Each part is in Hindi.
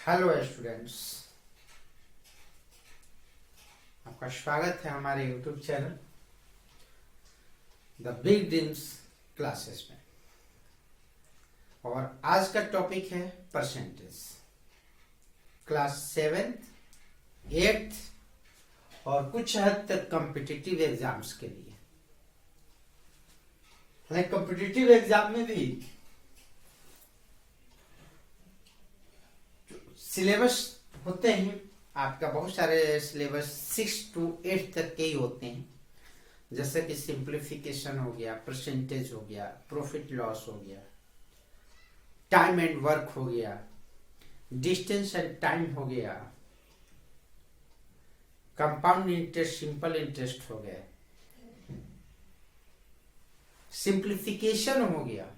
हेलो स्टूडेंट्स, आपका स्वागत है हमारे YouTube channel the big dreams classes में। और आज का टॉपिक है परसेंटेज। क्लास 7th 8th और कुछ हद तक कॉम्पिटिटिव एग्जाम्स के लिए। कॉम्पिटिटिव एग्जाम में भी सिलेबस होते हैं आपका, बहुत सारे सिलेबस 6 to 8 तक के ही होते हैं, जैसे कि सिंप्लीफिकेशन हो गया, परसेंटेज हो गया, प्रॉफिट लॉस हो गया, टाइम एंड वर्क हो गया, डिस्टेंस एंड टाइम हो गया, कंपाउंड इंटरेस्ट, सिंपल इंटरेस्ट हो गया, सिंप्लीफिकेशन हो गया।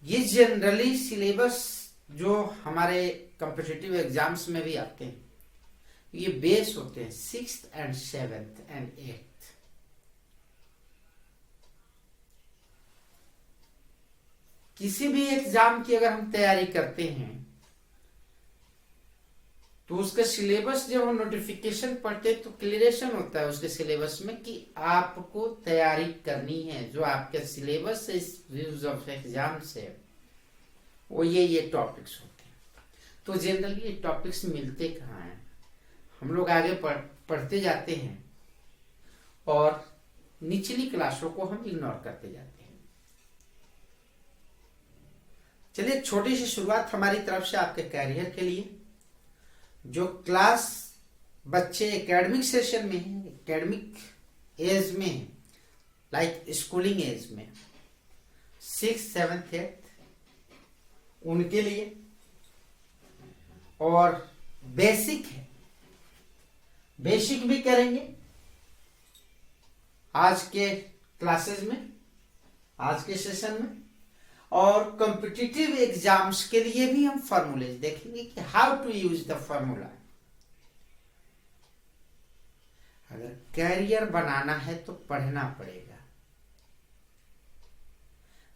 ये जनरली सिलेबस जो हमारे कॉम्पिटिटिव एग्जाम्स में भी आते हैं, ये बेस होते हैं 6th and 7th and 8th। किसी भी एग्जाम की अगर हम तैयारी करते हैं तो उसका सिलेबस जब हम नोटिफिकेशन पढ़ते हैं तो क्लियरेशन होता है उसके सिलेबस में कि आपको तैयारी करनी है। जो आपके सिलेबस से इस व्यूज ऑफ एग्जाम से वो ये टॉपिक्स होते हैं। तो जनरली ये टॉपिक्स मिलते कहाँ हैं, हम लोग आगे पढ़ते जाते हैं और निचली क्लासों को हम इग्नोर करते जाते हैं। चलिए छोटी सी शुरुआत हमारी तरफ से आपके कैरियर के लिए। जो क्लास बच्चे एकेडमिक सेशन में हैं, एकेडमिक एज में हैं, लाइक स्कूलिंग एज में 6th 7th 8th उनके लिए, और बेसिक है, बेसिक भी करेंगे आज के क्लासेस में, आज के सेशन में। और कॉम्पिटिटिव एग्जाम्स के लिए भी हम फॉर्मूलेज देखेंगे कि how to use the formula. अगर कैरियर बनाना है तो पढ़ना पड़ेगा,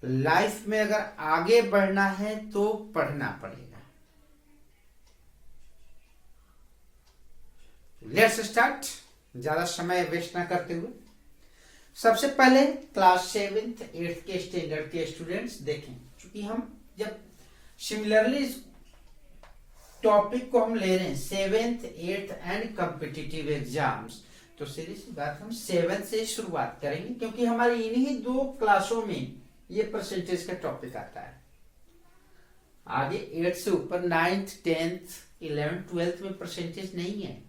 लाइफ में अगर आगे बढ़ना है तो पढ़ना पड़ेगा। लेट्स स्टार्ट, ज्यादा समय वेस्ट ना करते हुए। सबसे पहले क्लास 7th 8th के स्टैंडर्ड के स्टूडेंट्स देखें, क्योंकि हम जब सिमिलरली टॉपिक को हम ले रहे हैं 7th 8th and competitive exams, तो सीधी सी बात हम 7th से शुरुआत करेंगे, क्योंकि हमारी इन्हीं दो क्लासों में ये परसेंटेज का टॉपिक आता है। आगे 8 से ऊपर 9th 10th 11th 12th में परसेंटेज नहीं है।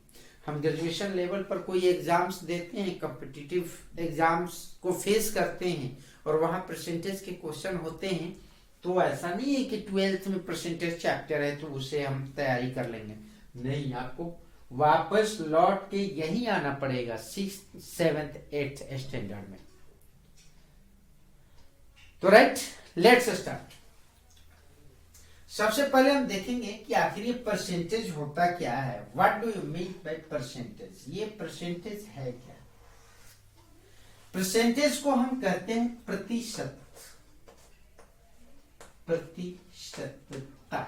हम ग्रेजुएशन लेवल पर कोई एग्जाम्स देते हैं, कॉम्पिटिटिव एग्जाम्स को फेस करते हैं और वहां परसेंटेज के क्वेश्चन होते हैं, तो ऐसा नहीं है कि 12th में परसेंटेज चैप्टर है तो उसे हम तैयारी कर लेंगे। नहीं, आपको वापस लौट के यही आना पड़ेगा 6th 7th 8th स्टैंडर्ड में। तो राइट, लेट्स स्टार्ट। सबसे पहले हम देखेंगे कि आखिर ये परसेंटेज होता क्या है। What do you mean by percentage? ये परसेंटेज है क्या? परसेंटेज को हम कहते हैं प्रतिशत, प्रतिशतता।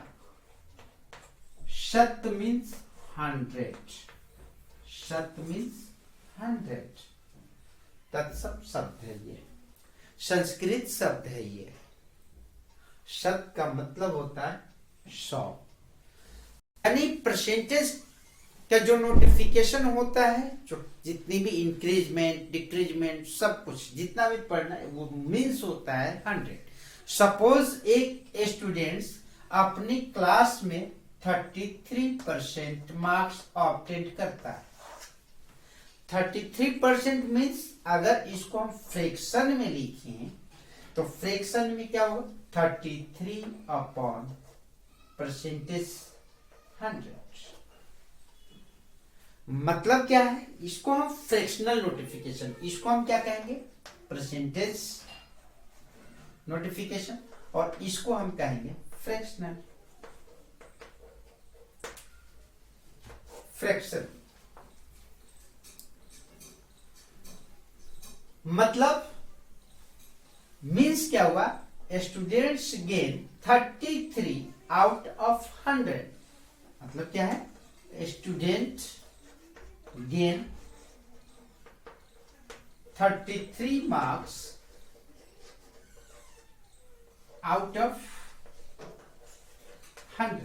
शत मीन्स 100, शत मीन्स 100। तत्सम शब्द है ये, संस्कृत शब्द है ये। शत का मतलब होता है 100, यानी परसेंटेज का जो नोटिफिकेशन होता है, जो जितनी भी इंक्रीजमेंट डिक्रीजमेंट सब कुछ जितना भी पढ़ना है वो मीन्स होता है 100। सपोज एक स्टूडेंट्स अपनी क्लास में 33% मार्क्स ऑब्टेन करता है। 33% मीन्स अगर इसको हम फ्रैक्शन में लिखें तो फ्रैक्शन में क्या होगा? 33 अपॉन परसेंटेज 100। मतलब क्या है? इसको हम फ्रैक्शनल नोटिफिकेशन, इसको हम क्या कहेंगे? परसेंटेज नोटिफिकेशन, और इसको हम कहेंगे फ्रैक्शनल, फ्रैक्शन। मतलब मीन्स क्या हुआ? स्टूडेंट्स गेन 33 आउट ऑफ 100, मतलब क्या है, student gain 33 marks out of 100।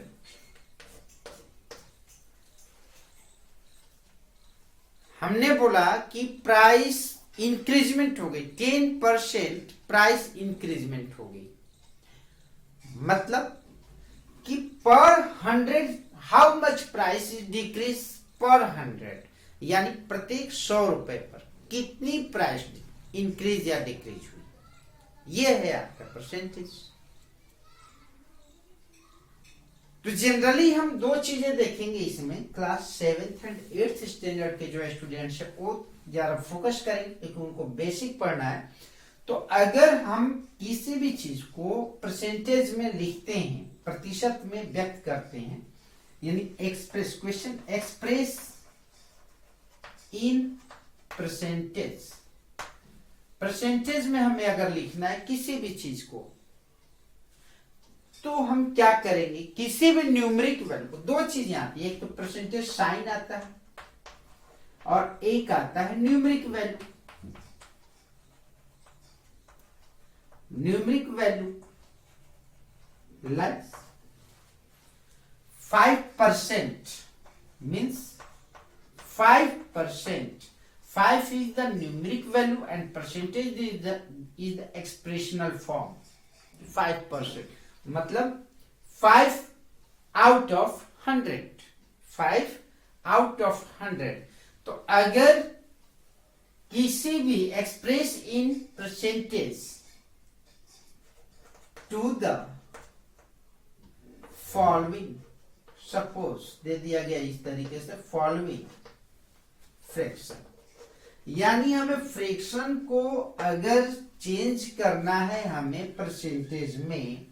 हमने बोला कि प्राइस इंक्रीजमेंट हो गई, 10% प्राइस इंक्रीजमेंट हो गई, मतलब कि पर 100 how much price is decrease पर 100, यानी प्रत्येक 100 रुपए पर कितनी प्राइस इंक्रीज या डिक्रीज हुई, ये है आपका परसेंटेज। तो जनरली हम दो चीजें देखेंगे इसमें, class 7th and 8th standard के जो स्टूडेंट्स है वो जरा फोकस करेंगे क्योंकि उनको बेसिक पढ़ना है। तो अगर हम किसी भी चीज को परसेंटेज में लिखते हैं, प्रतिशत में व्यक्त करते हैं, यानी express, question express in percentage, percentage में हमें अगर लिखना है किसी भी चीज को, तो हम क्या करेंगे, किसी भी न्यूमेरिक वैल्यू को, दो चीजें आती है, एक तो परसेंटेज साइन आता है और एक आता है numeric value. Numeric value like 5% means 5%, 5 is the numeric value and percentage is the expressional form, 5%, मतलब 5 आउट ऑफ 100, 5 आउट ऑफ 100। तो अगर किसी भी express in percentage to the following, suppose दे दिया गया इस तरीके से, फॉलोइंग फ्रैक्शन, यानी हमें फ्रैक्शन को अगर चेंज करना है, हमें परसेंटेज में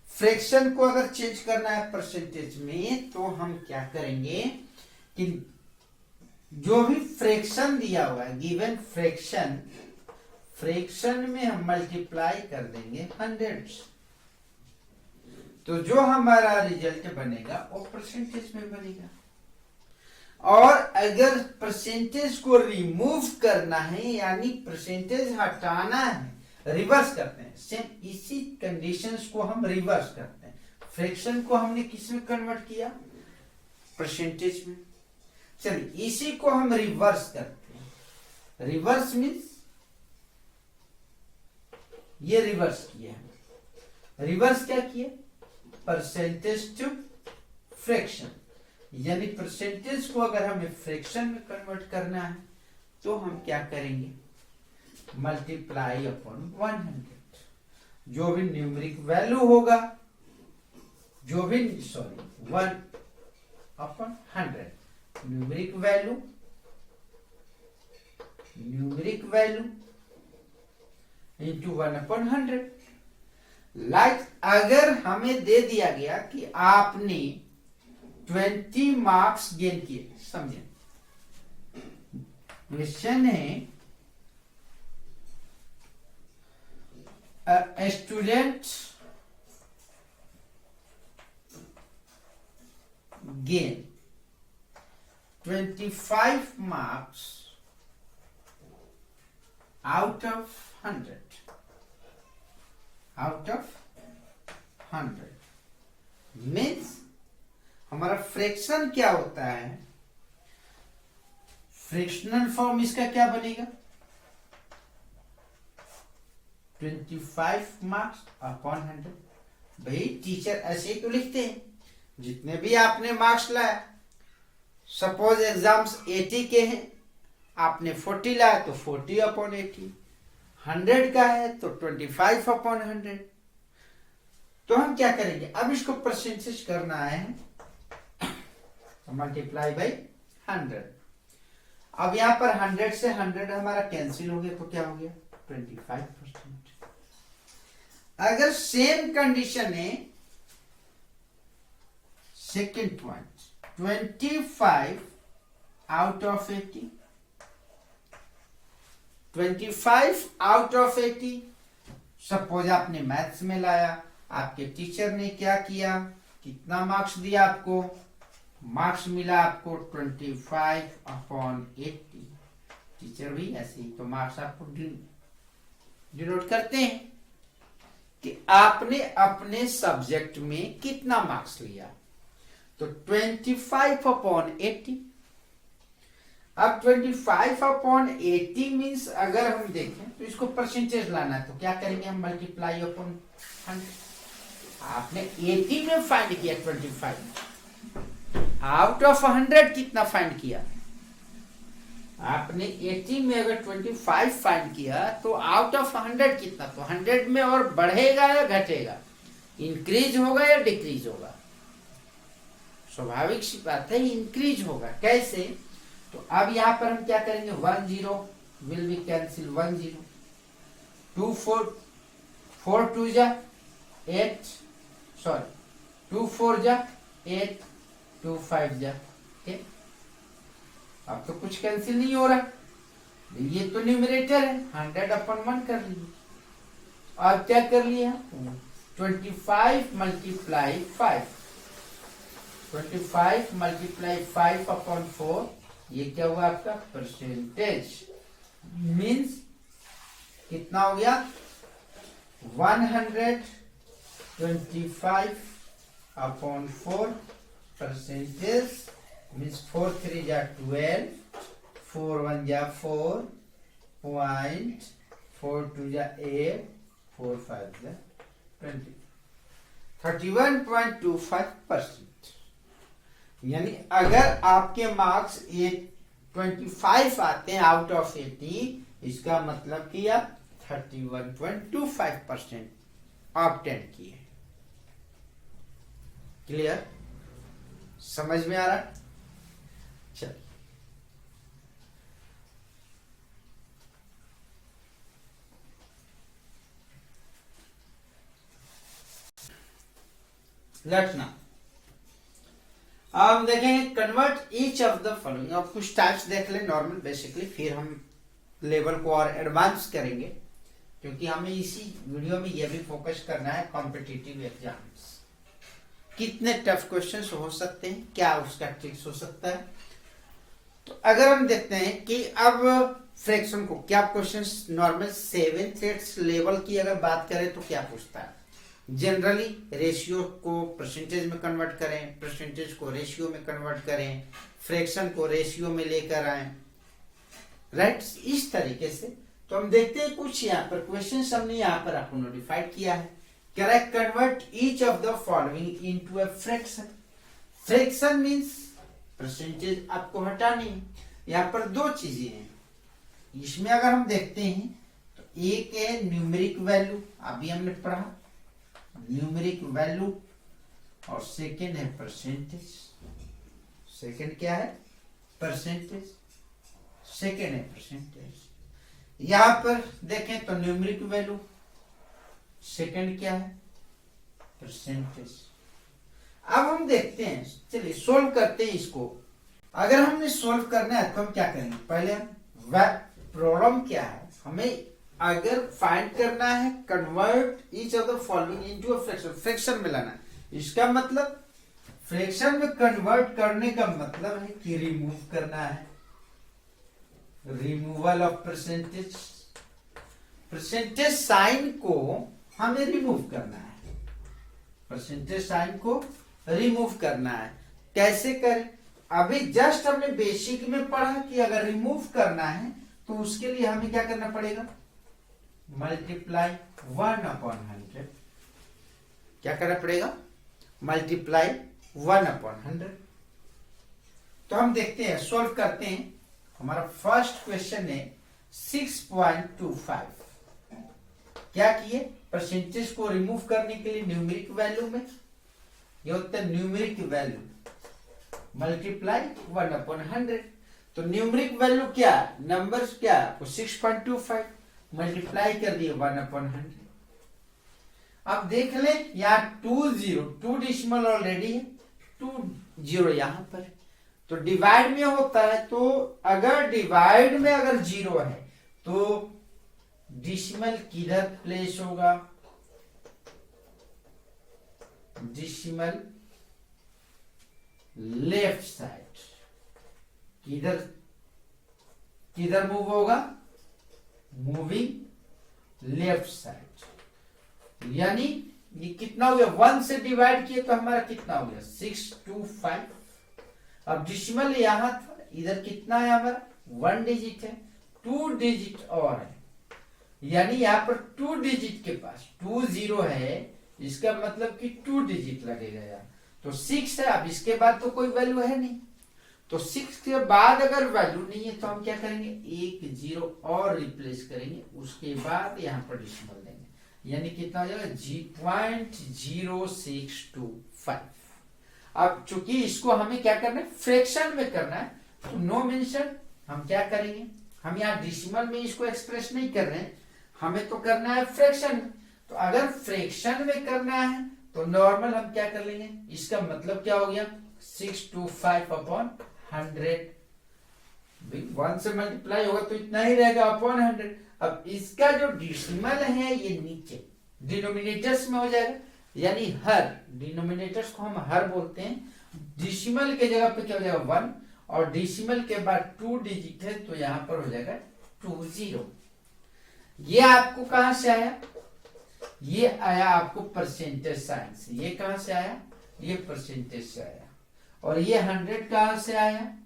फ्रैक्शन को अगर चेंज करना है परसेंटेज में, तो हम क्या करेंगे कि जो भी फ्रैक्शन दिया हुआ है, गिवन फ्रैक्शन, फ्रैक्शन में हम मल्टीप्लाई कर देंगे 100, तो जो हमारा रिजल्ट बनेगा वो परसेंटेज में बनेगा। और अगर परसेंटेज को रिमूव करना है, यानी परसेंटेज हटाना है, रिवर्स करते हैं, सेम इसी कंडीशंस को हम रिवर्स करते हैं। फ्रैक्शन को हमने किस में कन्वर्ट किया, परसेंटेज में। चलिए इसी को हम रिवर्स करते हैं। रिवर्स मीन्स ये रिवर्स किया है। रिवर्स क्या किए, परसेंटेज टू फ्रैक्शन, यानी परसेंटेज को अगर हमें फ्रैक्शन में कन्वर्ट करना है तो हम क्या करेंगे, मल्टीप्लाई अपॉन 100, जो भी न्यूमेरिक वैल्यू होगा, जो भी 1 upon 100, numeric value into 1 upon 100। Like अगर हमें दे दिया गया कि आपने 20 मार्क्स गेन किए, समझे क्वेश्चन है, a student gain 25 marks out of 100, out of 100 means हमारा फ्रैक्शन क्या होता है, फ्रैक्शनल फॉर्म इसका क्या बनेगा, 25 मार्क्स अपॉन 100। भाई टीचर ऐसे ही तो लिखते हैं, जितने भी आपने मार्क्स लाया, सपोज एग्जाम्स 80 के हैं, आपने 40 लाया तो 40 अपॉन 80, 100 का है तो 25 अपॉन 100। तो हम क्या करेंगे, अब इसको परसेंटेज करना है, मल्टीप्लाई बाई 100। अब यहां पर 100 से 100 हमारा कैंसिल हो गया, तो क्या हो गया 25%। अगर सेम कंडीशन है, second point, 25 out of 80, 25 out of 80, suppose आपने मैथ्स में लाया, आपके टीचर ने क्या किया, कितना मार्क्स दिया आपको, मार्क्स मिला आपको 25/80। टीचर भी ऐसे ही तो मार्क्स आपको डिनोट करते हैं कि आपने अपने सब्जेक्ट में कितना मार्क्स लिया। तो 25/80। अब 25/80 मीन्स अगर हम देखें तो इसको परसेंटेज लाना है, तो क्या करेंगे हम, मल्टीप्लाई अपॉन 100। आपने 80 में फाइंड किया 25, आउट ऑफ 100 कितना फाइंड किया, आपने 80 में अगर 25 फाइंड किया तो आउट ऑफ 100 कितना, तो 100 में और बढ़ेगा या घटेगा, इंक्रीज होगा या डिक्रीज होगा, स्वाभाविक सी बात है इंक्रीज होगा। कैसे, तो अब यहां पर हम क्या करेंगे, 1 0 विल बी कैंसिल, 1 0, 2 4 4 2 जा 8, सॉरी 2 4 जा 8, 2 5 जा, ठीक। अब तो कुछ कैंसिल नहीं हो रहा, ये तो न्यूमरेटर है, 100/1 कर लीजिए। अब क्या कर लिया, 25 मल्टीप्लाई 5, 25 मल्टीप्लाई 5/4, ये क्या हुआ आपका परसेंटेज, मीन्स कितना हो गया, 125/4 परसेंटेज, मीन्स 4 3 जा 12, 4 1 जा 4, 4 2 जा 8, 4 5 जा 20, 31.25%। यानी अगर आपके मार्क्स 25 आते हैं आउट ऑफ 80, इसका मतलब कि आप 31.25% ऑब्टेन किए। क्लियर, समझ में आ रहा, चलिए लटना। अब हम देखेंगे convert each of the following. अब कुछ टाइप्स देख लें नॉर्मल बेसिकली, फिर हम लेवल को और एडवांस करेंगे, क्योंकि हमें इसी वीडियो में यह भी फोकस करना है कॉम्पिटिटिव एग्जाम्स, कितने टफ क्वेश्चंस हो सकते हैं, क्या उसका ट्रिक्स हो सकता है। तो अगर हम देखते हैं कि अब फ्रैक्शन को क्या क्वेश्चंस नॉर्मल 7th लेवल की अगर बात करें तो क्या पूछता है, जनरली रेशियो को परसेंटेज में कन्वर्ट करें, परसेंटेज को रेशियो में कन्वर्ट करें, फ्रैक्शन को रेशियो में लेकर आए, राइट, इस तरीके से। तो हम देखते हैं कुछ यहाँ पर क्वेश्चन हमने यहाँ पर आपको नोटिफाइड किया है। Correct, convert each of the following into a fraction. Fraction means percentage आपको हटानी है। यहाँ पर दो चीजें हैं इसमें, अगर हम देखते हैं तो एक है न्यूमेरिक वैल्यू, अभी हमने पढ़ा न्यूमेरिक वैल्यू, और सेकेंड है परसेंटेज। सेकेंड क्या है, परसेंटेज, सेकेंड है परसेंटेज। यहां पर देखें तो न्यूमेरिक वैल्यू, सेकेंड क्या है, परसेंटेज। अब हम देखते हैं, चलिए सोल्व करते हैं इसको। अगर हमने सोल्व करना है तो हम क्या करेंगे, पहले प्रॉब्लम क्या है, हमें अगर फाइंड करना है convert each of the following into a fraction, fraction में लाना। इसका मतलब फ्रैक्शन में कन्वर्ट करने का मतलब है कि रिमूव करना है, removal of percentage. Percentage sign को हमें रिमूव करना है, परसेंटेज साइन को रिमूव करना है। कैसे करें, अभी जस्ट हमने बेसिक में पढ़ा कि अगर रिमूव करना है तो उसके लिए हमें क्या करना पड़ेगा, मल्टीप्लाई 1/100। क्या करना पड़ेगा, मल्टीप्लाई 1/100। तो हम देखते हैं, सॉल्व करते हैं। हमारा फर्स्ट क्वेश्चन है 6.25। क्या किए, परसेंटेज को रिमूव करने के लिए न्यूमेरिक वैल्यू में, ये होता है न्यूमेरिक वैल्यू मल्टीप्लाई 1/100। तो न्यूमेरिक वैल्यू क्या, नंबर्स क्या, 6.25 मल्टीप्लाई कर दिए 1/100। अब देख ले यहाँ 2 डिसिमल ऑलरेडी है, 2 0 यहां पर, तो डिवाइड में होता है। तो अगर डिवाइड में अगर 0 है तो डिसिमल किधर प्लेस होगा, डिसिमल लेफ्ट साइड, किधर किधर मूव होगा, मूविंग लेफ्ट साइड। यानी ये कितना हो गया, 1 से डिवाइड किए तो हमारा कितना हो गया 625। अब डिसिमल यहां था, इधर कितना है हमारा 1 डिजिट है, 2 डिजिट और है, यानी यहाँ पर 2 डिजिट के पास 2 0 है, इसका मतलब कि 2 डिजिट लगेगा यार। तो 6 है, अब इसके बाद तो कोई वैल्यू है नहीं, तो 6 के बाद अगर वैल्यू नहीं है तो हम क्या करेंगे, 1 0 और रिप्लेस करेंगे, उसके बाद यहाँ पर डिसिमल देंगे, यानी कितना हो जाएगा 0.0625। अब चूंकि इसको हमें क्या करना है, फ्रैक्शन में करना है, तो नो मेंशन, हम क्या करेंगे, हम यहाँ डिसिमल में इसको एक्सप्रेस नहीं कर रहे हैं, हमें तो करना है फ्रैक्शन में। तो अगर फ्रैक्शन में करना है तो नॉर्मल हम क्या कर लेंगे, इसका मतलब क्या हो गया 625/100, 1 से मल्टीप्लाई होगा तो इतना ही रहेगा अपॉन 100। अब इसका जो डिसिमल है ये नीचे डिनोमिनेटर्स में हो जाएगा, यानी हर, डिनोमिनेटर्स को हम हर बोलते हैं, डिसिमल के जगह पे क्या हो जाएगा 1, और डिसिमल के बाद 2 डिजिट है तो यहां पर हो जाएगा 20। ये आपको कहां से आया, ये आया आपको परसेंटेज साइन से, ये कहां से आया, ये परसेंटेज से आया, और ये 100 कहां से आया,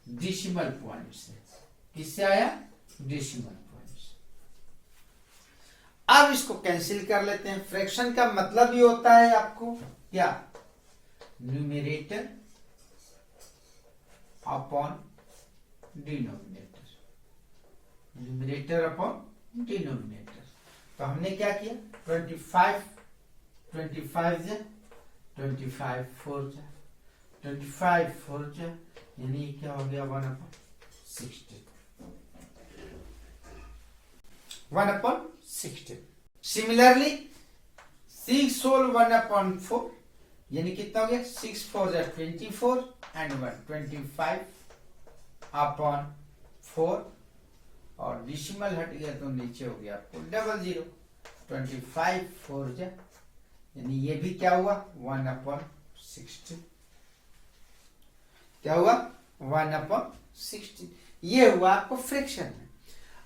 डिसिमल पॉइंट से। किससे आया, डिसिमल पॉइंट से। अब इसको कैंसिल कर लेते हैं। फ्रैक्शन का मतलब ये होता है आपको क्या, numerator upon denominator, numerator upon denominator. तो हमने क्या किया, 25 जा 25 4 जा 25 4 जा, यानी क्या हो गया 1/60, 1/60। सिमिलरली 6 होल 1/4, यानी कितना हो गया 6 4 जा 24 एंड 1 25/4, और डिसिमल हट गया तो नीचे हो गया आपको 00, 25 4 जा, यानी ये भी क्या हुआ 1/60, क्या हुआ 1/60। ये हुआ आपको फ्रैक्शन में।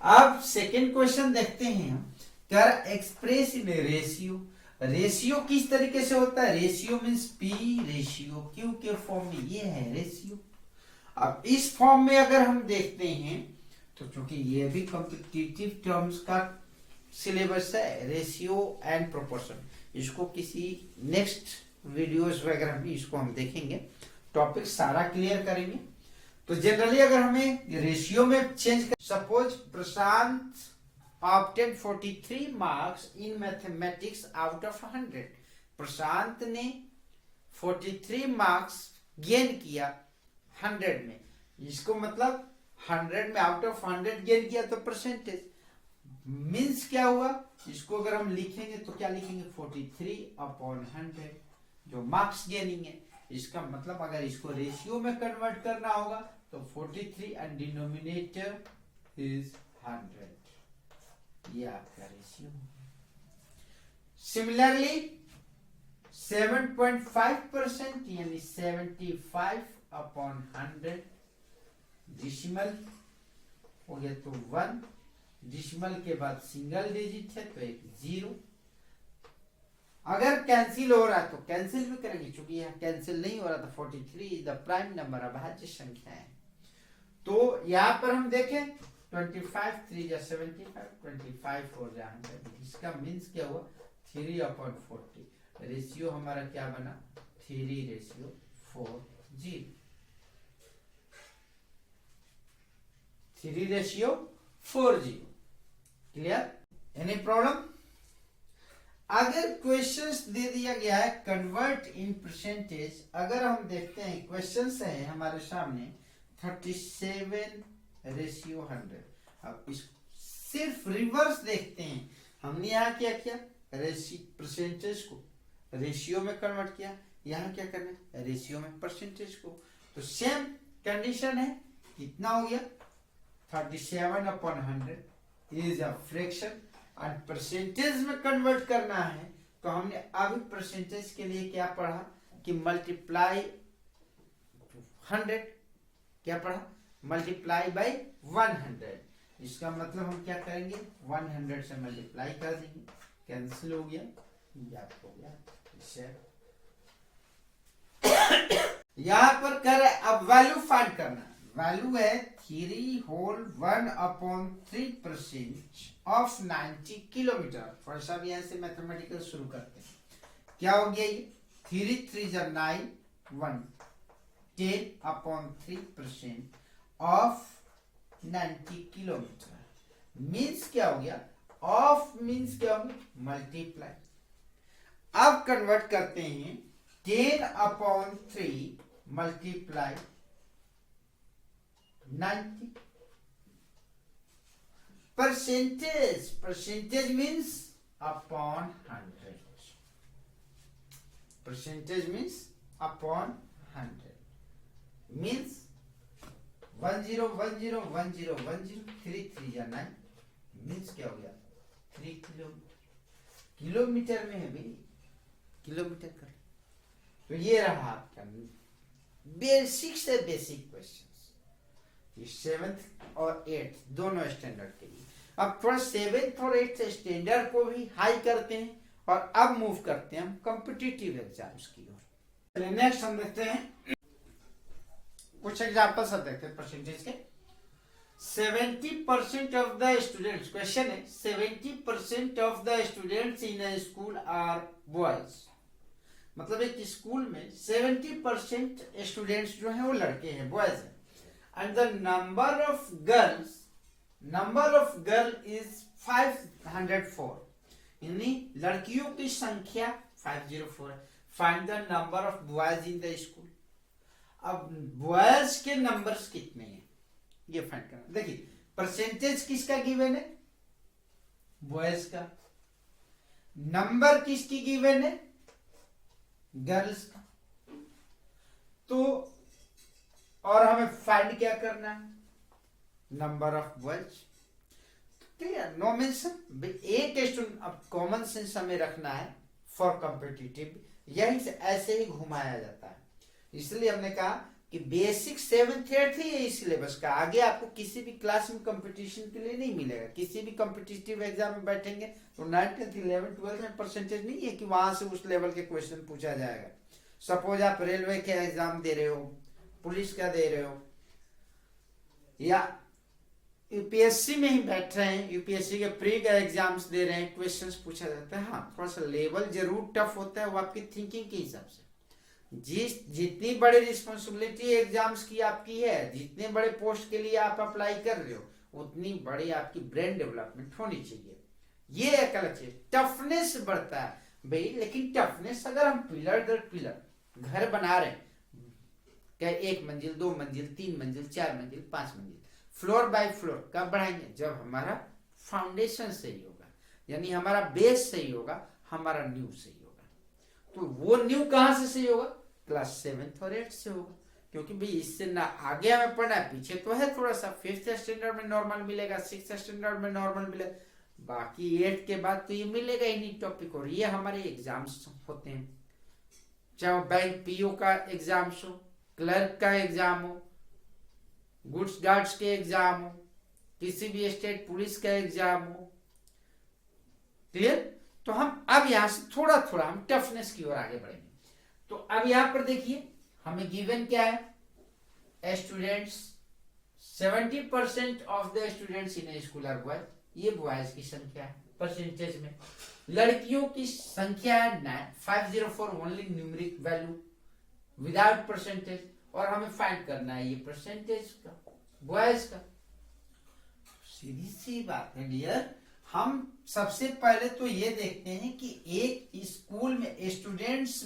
अब सेकेंड क्वेश्चन देखते हैं हम, कर एक्सप्रेस इन रेशियो। रेशियो किस तरीके से होता है, ratio means P ratio Q के फॉर्म में, ये है रेशियो। अब इस फॉर्म में अगर हम देखते हैं तो चूंकि ये भी कॉम्पिटिटिव टर्म्स का सिलेबस है, रेशियो एंड प्रोपोर्शन, इसको किसी नेक्स्ट वीडियोस वगैरह में इसको हम देखेंगे, टॉपिक सारा क्लियर करेंगे। तो जनरली अगर हमें रेशियो में चेंज कर, suppose Prashant obtain 43 marks in mathematics out of 100, प्रशांत ने 43 मार्क्स गेन किया 100 में, इसको मतलब 100 में आउट ऑफ 100 गेन किया तो परसेंटेज मीन्स क्या हुआ, इसको अगर हम लिखेंगे तो क्या लिखेंगे 43/100, जो मार्क्स गेनिंग है। इसका मतलब अगर इसको रेशियो में कन्वर्ट करना होगा तो 43 एंड डिनोमिनेटर इज 100, ये आपका रेशियो। सिमिलरली 7.5% यानी 75/100, डिसिमल हो गया तो 1, डिसिमल के बाद सिंगल डिजिट है तो एक 0। अगर कैंसिल हो रहा है तो कैंसिल भी करेंगे, क्योंकि यहाँ कैंसिल नहीं हो रहा था, 43 इज द प्राइम नंबर, अभाज्य संख्या है। तो यहाँ पर हम देखें 25 3 जा 75, 25 4 जा 100, इसका मीन्स क्या हुआ 3/40, रेशियो हमारा क्या बना 3:4, 3:4। Clear, any problem. अगर क्वेश्चंस दे दिया गया है कन्वर्ट इन परसेंटेज, अगर हम देखते हैं क्वेश्चंस है हमारे सामने 37:100, अब इस सिर्फ रिवर्स देखते हैं, हमने यहाँ क्या किया परसेंटेज को रेशियो में कन्वर्ट किया, यहाँ क्या करना है रेशियो में परसेंटेज को, तो सेम कंडीशन है, कितना हो गया 37/100 इज अ फ्रैक्शन और परसेंटेज में कन्वर्ट करना है तो हमने अभी परसेंटेज के लिए क्या पढ़ा कि मल्टीप्लाई 100, क्या पढ़ा, मल्टीप्लाई बाय 100। इसका मतलब हम क्या करेंगे, 100 से मल्टीप्लाई कर देंगे, कैंसिल हो गया, याद हो गया। यहां पर कर अब वैल्यू फाइंड करना, वैल्यू है 3/1/3% ऑफ 90 किलोमीटर। थोड़ा सा भी यहां से मैथमेटिकल शुरू करते हैं। क्या हो गया ये, 3 3 9 1 10/3% ऑफ 90 किलोमीटर मीन्स क्या हो गया, ऑफ मीन्स क्या हो गया, मल्टीप्लाई। अब कन्वर्ट करते हैं 10/3 multiply 90 percentage, percentage means upon 100, percentage means upon 100 means 10 10 10 10 3 3 या 9 मीन्स क्या हो गया 3 किलोमीटर, किलोमीटर में है भाई, किलोमीटर कर। तो ये रहा आपका बेसिक से बेसिक क्वेश्चंस, 7th और 8th दोनों स्टैंडर्ड के लिए। अब थोड़ा 7th और 8th स्टैंडर्ड को भी हाई करते हैं और अब मूव करते हैं हम कॉम्पिटिटिव एग्जाम्स की ओर। नेक्स्ट हम देखते हैं कुछ एग्जाम्पल्स अब देखते हैं परसेंटेज के। 70% ऑफ द स्टूडेंट्स, क्वेश्चन है 70% of the students in a school are boys. मतलब एक स्कूल में 70% स्टूडेंट्स जो हैं वो लड़के हैं, बॉयज हैं। And the number of girl is 504, यानी लड़कियों की संख्या 504 है। Find the number of boys in the school. अब बॉयज के नंबर्स कितने हैं ये फाइंड करना। देखिए परसेंटेज किसका गिवन है, बॉयज का, नंबर किसकी गिवन है, गर्ल्स का। तो और हमें फाइंड क्या करना है, number of boys. Clear, no mention, एक स्टूडेंट। अब कॉमन सेंस हमें रखना है फॉर कॉम्पिटिटिव, यही से ऐसे ही घुमाया जाता है। इसलिए हमने कहा कि बेसिक 7th 8th ही है इस सिलेबस का, आगे आपको किसी भी क्लास में कंपटीशन के लिए नहीं मिलेगा। किसी भी कॉम्पिटिटिव एग्जाम में बैठेंगे तो 9th 11th 12th में परसेंटेज नहीं है कि वहां से उस लेवल के क्वेश्चन पूछा जाएगा। सपोज आप रेलवे के एग्जाम दे रहे हो, पुलिस का दे रहे हो, या यूपीएससी में ही बैठ रहे हैं, यूपीएससी के प्री का एग्जाम्स दे रहे हैं, क्वेश्चंस पूछा जाता है। हाँ थोड़ा सा लेवल जरूर टफ होता है, वो आपकी थिंकिंग के हिसाब से। जितनी बड़ी रिस्पॉन्सिबिलिटी एग्जाम्स की आपकी है, जितने बड़े पोस्ट के लिए आप अप्लाई कर रहे हो, उतनी बड़ी आपकी ब्रेन डेवलपमेंट होनी चाहिए। ये एक अलग चीज, टफनेस बढ़ता है भाई। लेकिन टफनेस अगर हम पिलर दर पिलर घर बना रहे हैं, क्या 1 मंजिल 2 मंजिल 3 मंजिल 4 मंजिल 5 मंजिल, फ्लोर बाय फ्लोर कब बढ़ाएंगे, जब हमारा फाउंडेशन सही होगा, यानी हमारा बेस सही होगा, हमारा न्यू सही होगा। तो वो न्यू कहां से सही होगा, क्लास 7th और 8th से होगा। क्योंकि भाई इससे ना आगे हमें पढ़ना है, पीछे तो है थोड़ा सा, 5th स्टैंडर्ड में नॉर्मल मिलेगा, 6th स्टैंडर्ड में नॉर्मल मिलेगा, बाकी 8th के बाद तो ये मिलेगा ही नहीं टॉपिक। और ये हमारे एग्जाम्स होते हैं, चाहे बैंक पीओ का एग्जाम्स हो, क्लर्क का एग्जाम हो, गुड्स गार्ड्स के एग्जाम हो, किसी भी स्टेट पुलिस का एग्जाम हो। क्लियर। तो हम अब यहां से थोड़ा थोड़ा हम टफनेस की ओर आगे बढ़ेंगे। तो अब यहां पर देखिए हमें गिवन क्या है, students 70% of the students in school are boys, ये बॉयज की संख्या है परसेंटेज में। लड़कियों की संख्या है 504 only numeric value without percentage, और हमें फाइंड करना है ये परसेंटेज का, बॉयज का। सीधी सी बात है डियर। हम सबसे पहले तो ये देखते हैं कि एक स्कूल में स्टूडेंट्स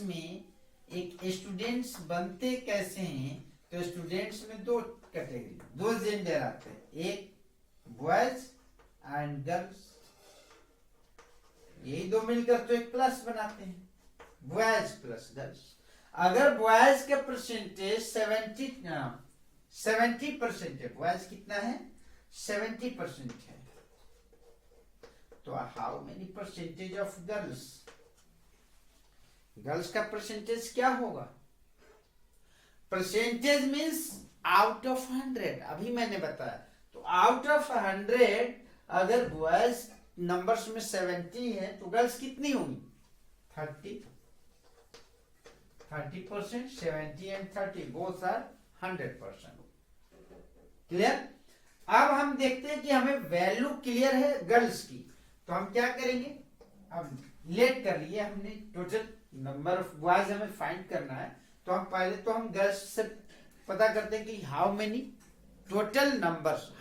बनते कैसे हैं। तो स्टूडेंट्स में 2 कैटेगरी, 2 जेंडर आते हैं, एक बॉयज एंड गर्ल्स। यही 2 मिलकर तो एक क्लास बनाते हैं, बॉयज प्लस गर्ल्स। अगर बॉयज के परसेंटेज 70% है, बॉयज कितना है 70% है, तो how many percentage of girls, girls का परसेंटेज क्या होगा? परसेंटेज मीन्स आउट ऑफ 100, अभी मैंने बताया। तो आउट ऑफ 100 अगर बॉयज नंबर्स में 70 है तो गर्ल्स कितनी होंगी? 30%, 70 एंड 30 बोथ आर 100%। क्लियर? अब हम देखते हैं कि हमें वैल्यू क्लियर है गर्ल्स की, तो हम क्या करेंगे? अब लेट कर लिए हमने, टोटल नंबर ऑफ बॉयज हमें फाइंड करना है, तो हम पहले तो हम गर्ल्स से पता करते हैं कि how many total numbers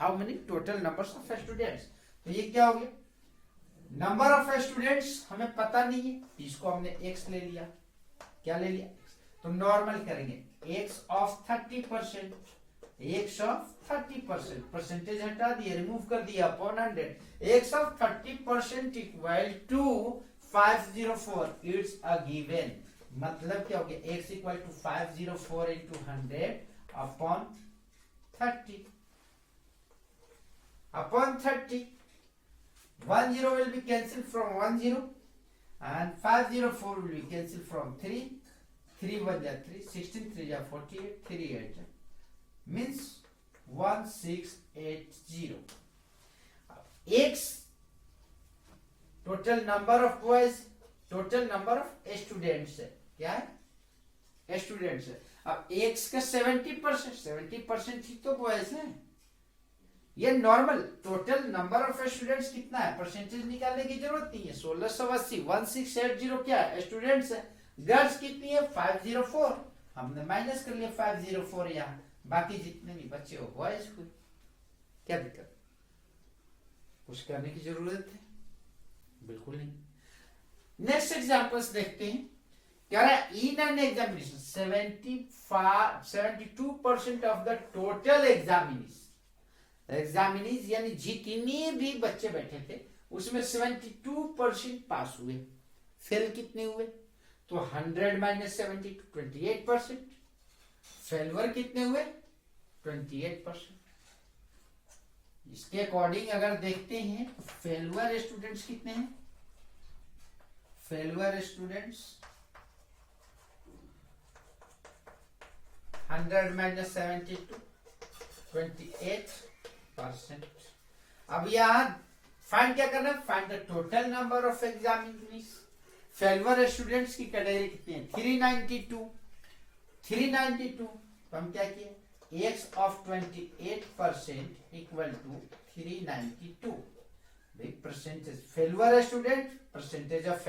of students. तो ये क्या हो गया? नंबर ऑफ स्टूडेंट्स हमें पता नहीं है, इसको हमने x ले लिया। क्या ले लिया? तो नॉर्मल करेंगे, x of 30%, x of 30%, percentage हटा दिया, रिमूव कर दिया upon 100, x of 30% equal to 504, it's a given. मतलब क्या हो गया? x equal to 504 into 100 upon 30 upon 30, 10 will be cancelled from 10 and 504 will be cancelled from 3, 3 1 ja 3, 16 3 ja 48, 3 8 ja, means 1680. X total number of boys, total number of students है, क्या है? स्टूडेंट्स है। अब x का 70% ही तो बॉयज हैं। ये normal total number of students कितना है, परसेंटेज निकालने की जरूरत नहीं है। 1680, 1680 क्या है? स्टूडेंट्स है। गर्ल्स कितनी है? 504, हमने माइनस कर लिया 504 यहाँ, बाकी जितने भी बच्चे हो बॉयज हुए। क्या दिक्कत? कुछ करने की जरूरत है? बिल्कुल नहीं। नेक्स्ट एग्जांपल्स देखते हैं। क्या है? In an examination 72% of the total examinees यानी जितने भी बच्चे बैठे थे उसमें 72% पास हुए। फेल कितने हुए? तो 100 माइनस 70 28%। फेलवर कितने हुए? 28%। इसके अकॉर्डिंग अगर देखते हैं तो फेलवर स्टूडेंट्स कितने हैं? Failure students 100 minus 72 28%। अब यहां फाइंड क्या करना है? Find the total number of examinees. Failure students की कैटेगरी कितनी है? 392। तो हम क्या किए? x of 28% equal to 392। Percentage failure student, percentage of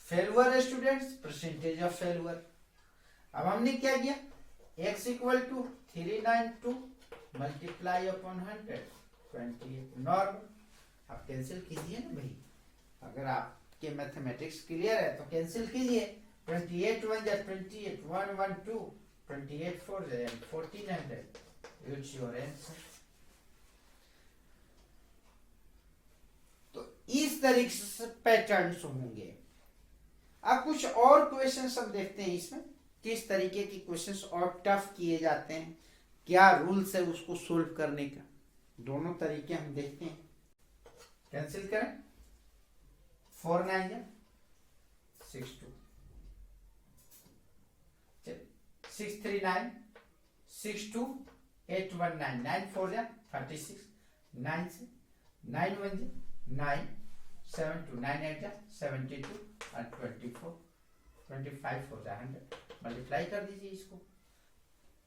failure students, percentage of failure. अब हमने क्या किया? x equal to 392 multiply upon 100 28 normal. आप कैंसिल कीजिए ना भाई, अगर आपके मैथमेटिक्स क्लियर है तो कैंसिल कीजिए। 28 1 जा 28, 1 1 2, 28 4 जा 1400, इट्स योर आंसर। तो इस तरीके से पैटर्न्स होंगे। अब कुछ और क्वेश्चंस हम देखते हैं इसमें, किस तरीके के क्वेश्चंस और टफ किए जाते हैं, क्या रूल्स है उसको सोल्व करने का, दोनों तरीके हम देखते हैं। कैंसिल करें, 4 9 जा 62, 6 3 9 6 2 8 1 9, 9 4 जा 36, 9 से 9 1 जा 9, 7 2 9 8 जा 72 और 24 25 4 जा 100। मल्टीप्लाई कर दीजिए इसको।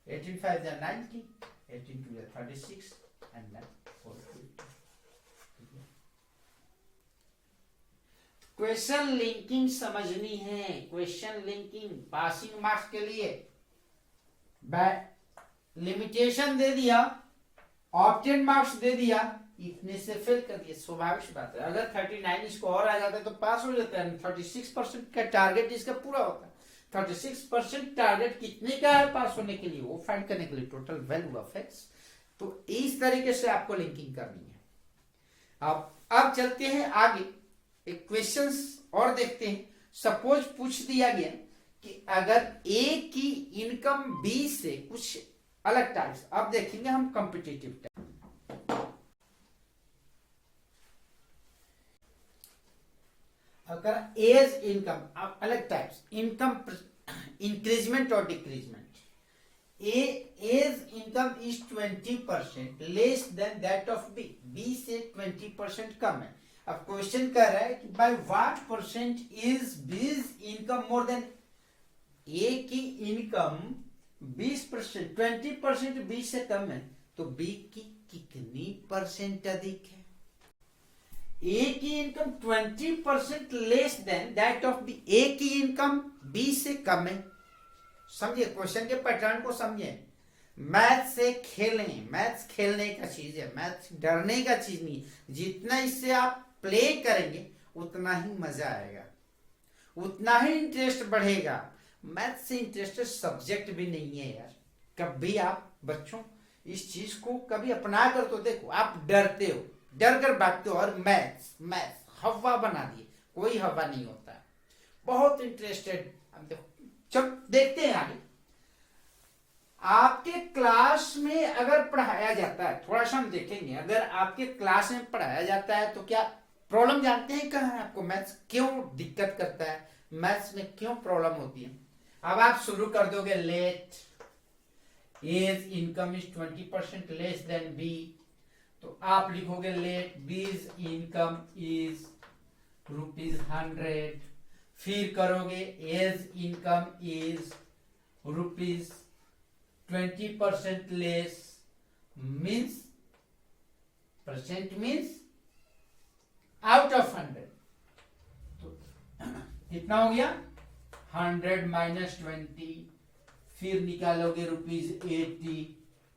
18 5 जा 90, 18 2 जा 36 एंड 9 4 2। क्वेश्चन लिंकिंग समझनी है। क्वेश्चन लिंकिंग पासिंग मार्क्स के लिए लिमिटेशन दे दिया, ऑब्टेन मार्क्स दे दिया, इतने से फेल कर दिया, स्वाभाविक बात है। अगर 39 इसको और आ जाता है तो पास हो जाता है। 36% का टारगेट इसका पूरा होता है। 36% टारगेट कितने का है पास होने के लिए, वो फाइंड करने के लिए टोटल वैल्यू ऑफ एक्स। तो इस तरीके से आपको लिंकिंग करनी है। अब चलते हैं आगे, एक क्वेश्चंस और देखते हैं। सपोज पूछ दिया गया कि अगर ए की इनकम बी से कुछ अलग टाइप्स, अब देखेंगे हम कॉम्पिटिटिव टाइप। अगर एज इनकम अलग टाइप्स, इनकम इंक्रीजमेंट और decreasement. A's income is 20% less than that of B, B से 20% कम है। अब क्वेश्चन कर रहा है कि by what percent is B's income more than, A की इनकम 20%, 20% बी से कम है, तो बी की कितनी परसेंट अधिक है? ए की income 20% less than that of B, A की इनकम बी से कम है। समझिए क्वेश्चन के पैटर्न को समझिए। मैथ से खेलें, मैथ्स खेलने का चीज है, मैथ्स डरने का चीज नहीं। जितना इससे आप प्ले करेंगे उतना ही मजा आएगा, उतना ही इंटरेस्ट बढ़ेगा। मैथ से इंटरेस्टेड सब्जेक्ट भी नहीं है यार। कभी आप बच्चों इस चीज को कभी अपना कर तो देखो, आप डरते हो, डर कर भागते हो, और मैथ्स हवा बना दिए, कोई हवा नहीं होता है। बहुत इंटरेस्टेड। अब देखो, चल देखते हैं आगे। आपके क्लास में अगर पढ़ाया जाता है, थोड़ा सा हम देखेंगे, अगर आपके क्लास में पढ़ाया जाता है तो क्या प्रॉब्लम जानते हैं कहाँ है आपको? मैथ्स क्यों दिक्कत करता है, मैथ्स में क्यों प्रॉब्लम होती है? अब आप शुरू कर दोगे, let A's income is 20% less than B, तो आप लिखोगे लेट बीज इनकम इज ₹100। फिर करोगे A's income is ₹20% less, means percent means out of 100, तो कितना हो गया? 100 माइनस 20, फिर निकालोगे ₹80।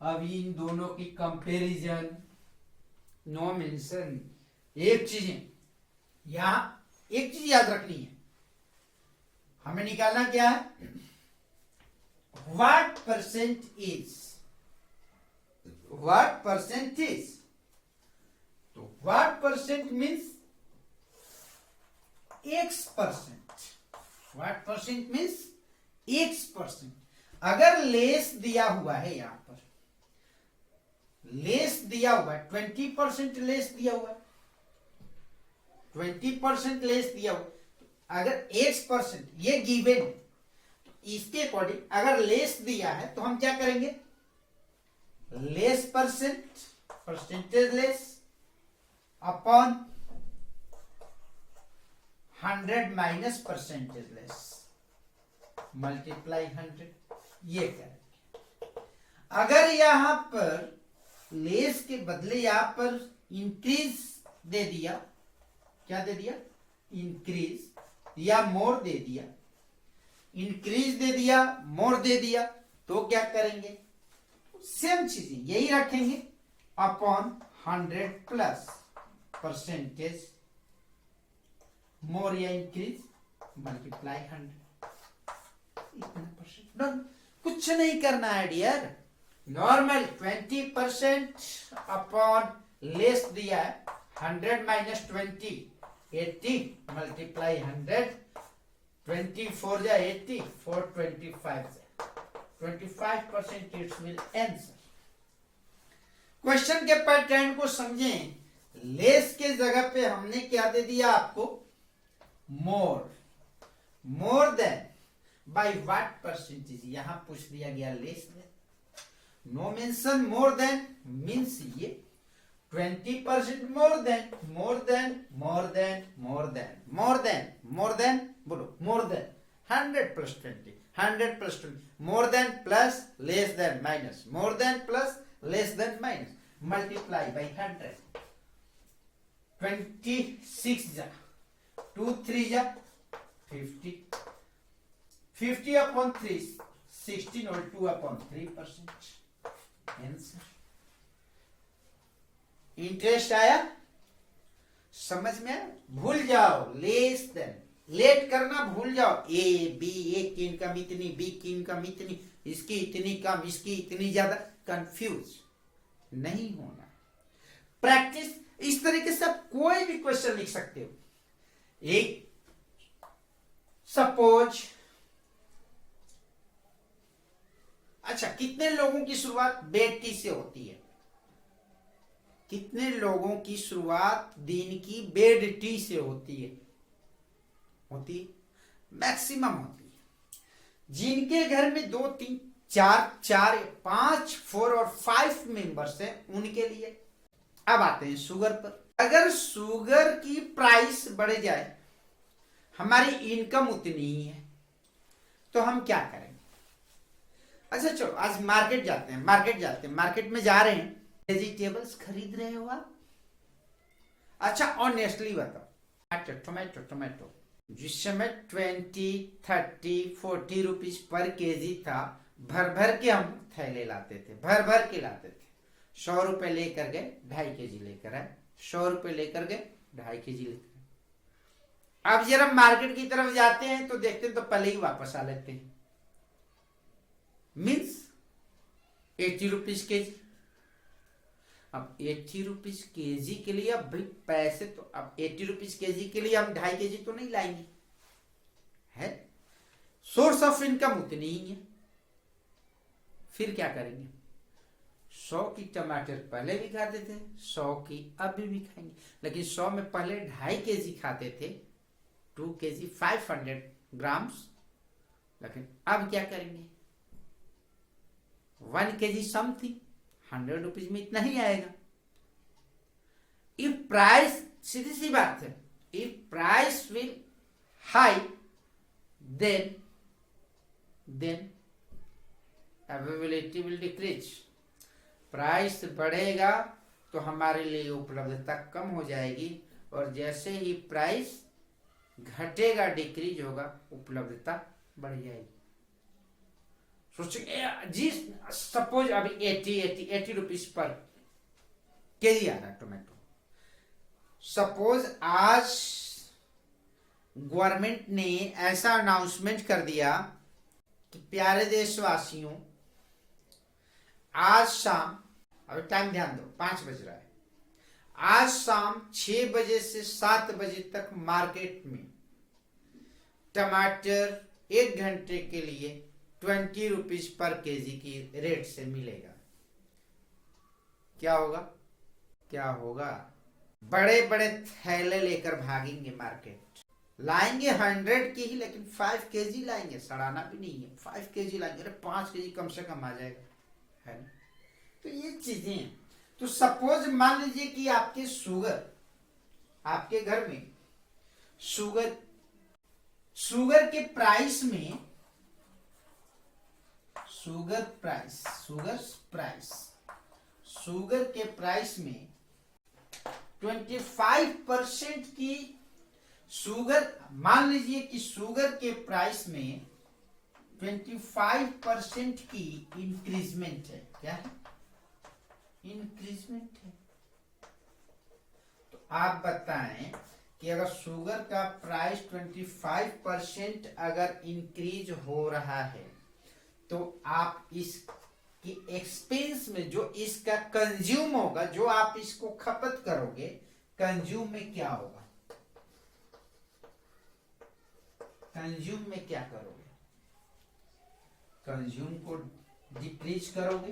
अब इन दोनों की कंपैरिजन, नो मेंशन। एक चीज यहां, एक चीज याद रखनी है, हमें निकालना क्या है? What percent is, what percent is, तो what percent means X%, what percent means X%। अगर लेस दिया हुआ है, यहां पर लेस दिया हुआ है, 20% लेस दिया हुआ है, 20% लेस दिया हुआ, अगर X% ये गिवन, तो इसके अकॉर्डिंग अगर लेस दिया है तो हम क्या करेंगे? Less percent, percentage less upon 100 minus percentage less, multiply 100, ये करेंगे। अगर यहां पर लेस के बदले यहां पर इंक्रीज दे दिया, क्या दे दिया? इंक्रीज, या मोर दे दिया, इंक्रीज दे दिया, मोर दे दिया, तो क्या करेंगे? सेम चीजें यही रखेंगे, अपॉन 100 प्लस परसेंटेज मोर या इंक्रीज, मल्टीप्लाई 100, इतना परसेंट डन। कुछ नहीं करना है डियर, नॉर्मल 20% अपॉन लेस दिया है 100 माइनस 20, 80 मल्टीप्लाई 100, 24 जा 80, 425 जा 25% इट्स विल आंसर। क्वेश्चन के पैटर्न को समझें। लेस के जगह पे हमने क्या दे दिया आपको? More, more than by what percentage, यहां पूछ दिया गया less than, no mention more than means ये 20% more than, more than, more than, more than, more than, more than, बोलो more than, 100 plus 20, 100 plus 20, more than plus less than minus, more than plus less than minus, multiply by 100, 26 जा 2 3 जा 50, 50 अपॉन 3 16 और 2 अपॉन 3%, आंसर। इंटरेस्ट आया? समझ में आया? भूल जाओ लेस देन, लेट करना भूल जाओ। ए बी, ए की इनकम इतनी, बी की इनकम इतनी, इसकी इतनी कम, इसकी इतनी ज्यादा, कंफ्यूज नहीं होना। प्रैक्टिस इस तरीके से आप कोई भी क्वेश्चन लिख सकते हो। एक सपोज, अच्छा कितने लोगों की शुरुआत बेटी से होती है? कितने लोगों की शुरुआत दिन की बेड टी से होती है? होती है, मैक्सिमम होती है। जिनके घर में 2 3 4 4 5 4 और 5 मेंबर्स हैं उनके लिए। अब आते हैं शुगर पर। अगर शुगर की प्राइस बढ़ जाए, हमारी इनकम उतनी ही है, तो हम क्या करेंगे? अच्छा चलो आज मार्केट जाते हैं, मार्केट में जा रहे हैं, वेजिटेबल्स खरीद रहे हो आप? अच्छा ऑनेस्टली बताओ, टोमेटो जिस समय 20 30 40 रुपीज पर केजी था, भर के हम थैले लाते थे, भर के लाते थे। 100 रुपए लेकर गए, 2.5 केजी लेकर आए, 100 रुपए लेकर गए, 2.5 केजी लेकर आए। अब जरा मार्केट की तरफ जाते हैं तो देखते हैं तो पहले ही वापस आ लेते हैं, मीन्स 80 रुपीज केजी। अब 80 रुपीज केजी के लिए, अब भाई पैसे तो, अब 80 रुपीज केजी के लिए हम 2.5 केजी तो नहीं लाएंगे, है सोर्स ऑफ इनकम उतनी ही है। फिर क्या करेंगे? 100 की टमाटर पहले भी खाते थे, 100 की अभी भी खाएंगे, लेकिन 100 में पहले 2.5 केजी खाते थे, 2 केजी 500 ग्राम्स, लेकिन अब क्या करेंगे? 1 केजी समथिंग 100 रुपीज में इतना ही आएगा। इफ प्राइस, सीधी सी बात है, if price will high then availability will decrease. Price बढ़ेगा तो हमारे लिए उपलब्धता कम हो जाएगी, और जैसे ही प्राइस घटेगा, डिक्रीज होगा, उपलब्धता बढ़ जाएगी। सोचिए जी, सपोज अभी 80 रुपीज पर केजी आ रहा है टोमेटो। सपोज आज गवर्नमेंट ने ऐसा अनाउंसमेंट कर दिया कि प्यारे देशवासियों, आज शाम, अभी टाइम ध्यान दो, 5 बज रहा है, आज शाम 6 बजे से 7 बजे तक मार्केट में टमाटर 1 घंटे के लिए 20 रुपीज पर केजी की रेट से मिलेगा। क्या होगा? बड़े बड़े थैले लेकर भागेंगे मार्केट, लाएंगे 100 की ही, लेकिन 5 केजी लाएंगे, सड़ाना भी नहीं है, 5 केजी लाएंगे, अरे 5 केजी कम से कम आ जाएगा, है ना? तो ये चीजें हैं। तो सपोज मान लीजिए कि आपके घर में शुगर के प्राइस में, शुगर के प्राइस में 25% की शुगर, मान लीजिए कि शुगर के प्राइस में 25% की इंक्रीजमेंट है। क्या है? इंक्रीजमेंट है। तो आप बताएं कि अगर शुगर का प्राइस 25% अगर इंक्रीज हो रहा है, तो आप इसकी एक्सपेंस में जो इसका कंज्यूम होगा, जो आप इसको खपत करोगे, कंज्यूम में क्या होगा? कंज्यूम में क्या करोगे? कंज्यूम को डिक्रीज करोगे।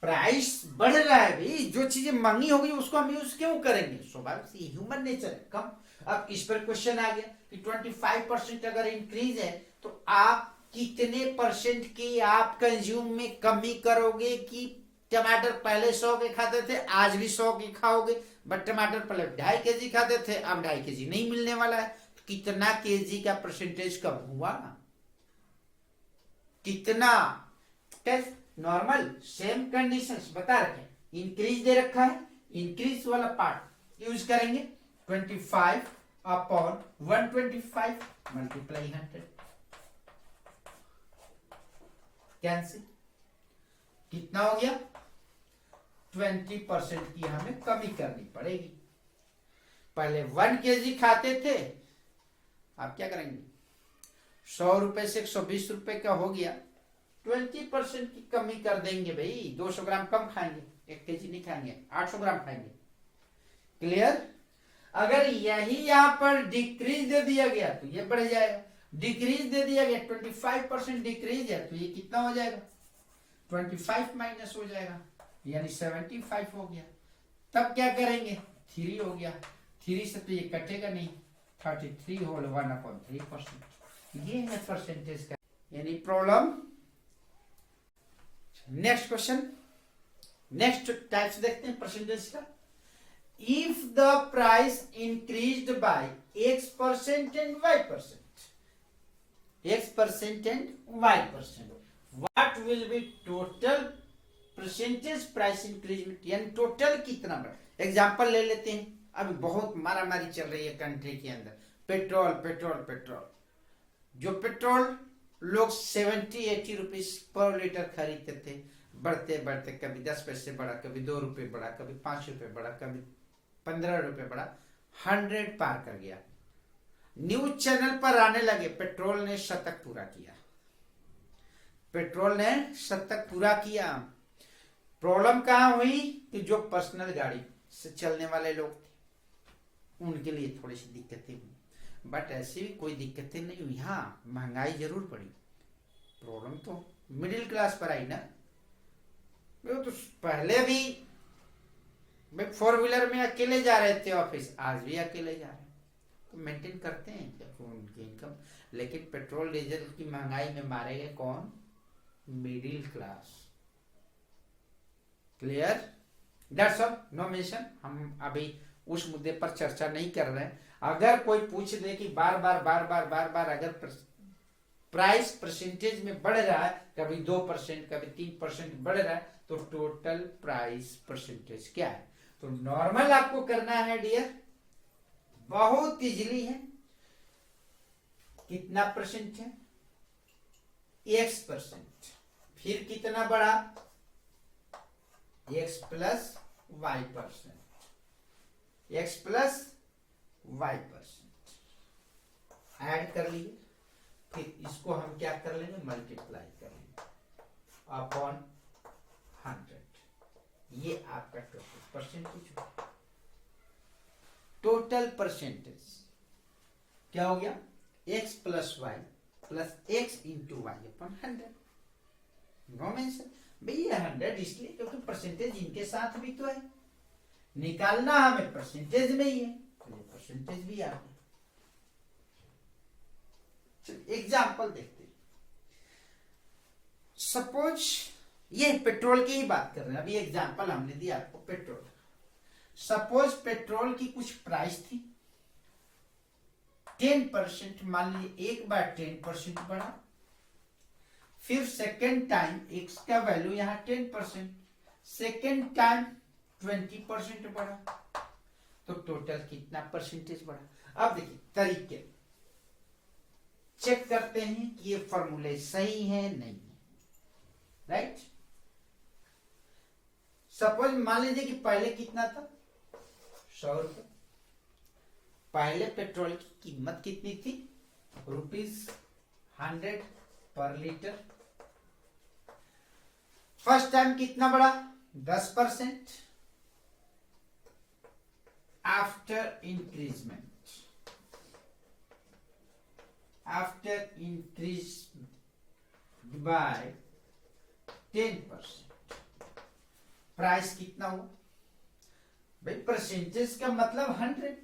प्राइस बढ़ रहा है भाई, जो चीजें महंगी होगी उसको हम यूज क्यों करेंगे? स्वाभाविक से ह्यूमन नेचर है, कम। अब इस पर क्वेश्चन आ गया कि 25% अगर इंक्रीज है तो आप कितने परसेंट की आप कंज्यूम में कमी करोगे? कि टमाटर पहले 100 के खाते थे, आज भी 100 के खाओगे, बट टमाटर पहले 2.5 केजी खाते थे, अब 2.5 केजी नहीं मिलने वाला है, तो कितना केजी का परसेंटेज कम हुआ? कितना? नॉर्मल सेम कंडीशंस बता रखे, इंक्रीज दे रखा है, इंक्रीज वाला पार्ट यूज करेंगे, 25 अपॉन 125 मल्टीप्लाई 100, कैंसिल। कितना हो गया? 20% की हमें कमी करनी पड़ेगी। पहले 1 केजी खाते थे, आप क्या करेंगे? 100 रुपए से 120 रुपए का हो गया, 20% की कमी कर देंगे भाई, 200 ग्राम कम खाएंगे, 1 केजी नहीं खाएंगे, 800 ग्राम खाएंगे। क्लियर? अगर यही यहां पर डिक्रीज दे दिया गया तो ये बढ़ जाएगा, डिक्रीज दे दिया गया, 25% डिक्रीज है तो ये कितना हो जाएगा? 25 माइनस हो जाएगा, यानी 75 हो गया। तब क्या करेंगे? 3 हो गया, 3 से तो ये कटेगा नहीं, 33 होल 1/3%, ये है परसेंटेज का यानी problem. Next question, next types देखते हैं परसेंटेज का। If the price increased by X% and Y%, X% and Y%, what will be total percentage price increment, यानी टोटल कितना बढ़ा। एग्जांपल ले लेते हैं, अभी बहुत मारामारी चल रही है कंट्री के अंदर, पेट्रोल पेट्रोल पेट्रोल। जो पेट्रोल लोग 70-80 रुपीज पर लीटर खरीदते थे, बढ़ते बढ़ते कभी 10 पैसे बढ़ा, कभी 2 रुपए बढ़ा, कभी 5 रुपए बढ़ा, कभी 15 रुपए बढ़ा, 100 पार कर गया। न्यूज चैनल पर आने लगे पेट्रोल ने शतक पूरा किया, पेट्रोल ने शतक पूरा किया। प्रॉब्लम कहां हुई कि जो पर्सनल गाड़ी से चलने वाले लोग थे उनके लिए थोड़ी सी दिक्कतें हुई, बट ऐसी भी कोई दिक्कतें नहीं हुई। हाँ, महंगाई जरूर पड़ी, प्रॉब्लम तो मिडिल क्लास पर आई ना। वो तो पहले भी भाई 4 व्हीलर में अकेले जा रहे थे ऑफिस, आज भी अकेले जा रहे हैं, तो मेंटेन करते हैं उनकी इनकम। लेकिन पेट्रोल डीजल की महंगाई में मारे गए कौन? Middle class. Clear? That's all, no mention. हम अभी उस मुद्दे पर चर्चा नहीं कर रहे हैं। अगर कोई पूछ दे कि बार बार अगर प्राइस परसेंटेज में बढ़ रहा है, कभी 2% कभी 3% बढ़ रहा है, तो टोटल प्राइस परसेंटेज क्या है? तो नॉर्मल आपको करना है डियर, बहुत इजीली है। कितना परसेंट है? X%, फिर कितना बढ़ा? X plus Y%, X plus Y%, add कर लिए, फिर इसको हम क्या कर लेंगे? मल्टीप्लाई कर लेंगे अपॉन 100। ये आपका टोटल परसेंटेज हो। टोटल परसेंटेज क्या हो गया? X plus Y plus X into Y upon 100। No mention भैया 100 इसलिए क्योंकि परसेंटेज इनके साथ भी तो है, निकालना हमें परसेंटेज में ही है, तो ये परसेंटेज भी आ गया। एग्जाम्पल देखते हैं। सपोज ये पेट्रोल की ही बात कर रहे हैं, अभी एग्जाम्पल हमने दिया आपको पेट्रोल। सपोज पेट्रोल की कुछ प्राइस थी 10%, मान लीजिए एक बार 10% बढ़ा, फिर सेकेंड टाइम एक्स का वैल्यू यहां 10%, सेकेंड टाइम 20% बढ़ा, तो टोटल कितना परसेंटेज बढ़ा? अब देखिए तरीके चेक करते हैं कि ये फॉर्मूले सही है नहीं है, राइट। सपोज मान लीजिए कि पहले कितना था? 100 रुपए। पहले पेट्रोल की कीमत कितनी थी? ₹100 पर लीटर। फर्स्ट टाइम कितना बढ़ा? 10%। After increment, after increase by 10%, price कितना हुआ? भाई परसेंटेज का मतलब 100,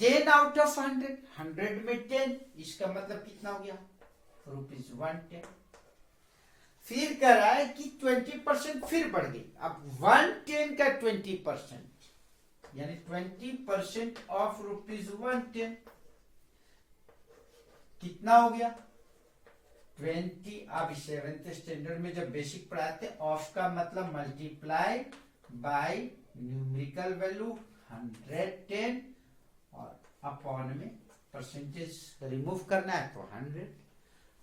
10 आउट ऑफ 100, 100 में 10, इसका मतलब कितना हो गया? ₹110। फिर कह रहा है कि 20% फिर बढ़ गई, अब 110 का 20%, यानी 20% ऑफ ₹110 कितना हो गया? 20। अब 7th स्टैंडर्ड में जब बेसिक पढ़ाते, ऑफ का मतलब मल्टीप्लाई बाय न्यूमेरिकल वैल्यू 110 और अपॉन में परसेंटेज रिमूव करना है तो 100।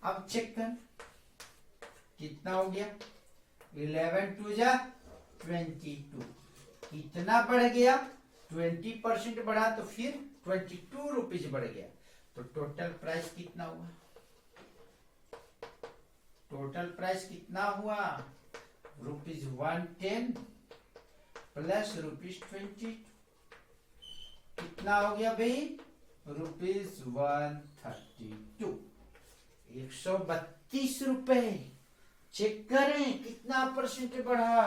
अब चेक कर कितना हो गया? 11 2 जा 22, कितना बढ़ गया? 20% बढ़ा तो फिर 22 रुपीज बढ़ गया, तो टोटल प्राइस कितना हुआ? टोटल प्राइस कितना हुआ? ₹110 प्लस ₹22, कितना हो गया भाई? ₹132, 132 रुपए। चेक करें कितना परसेंट बढ़ा?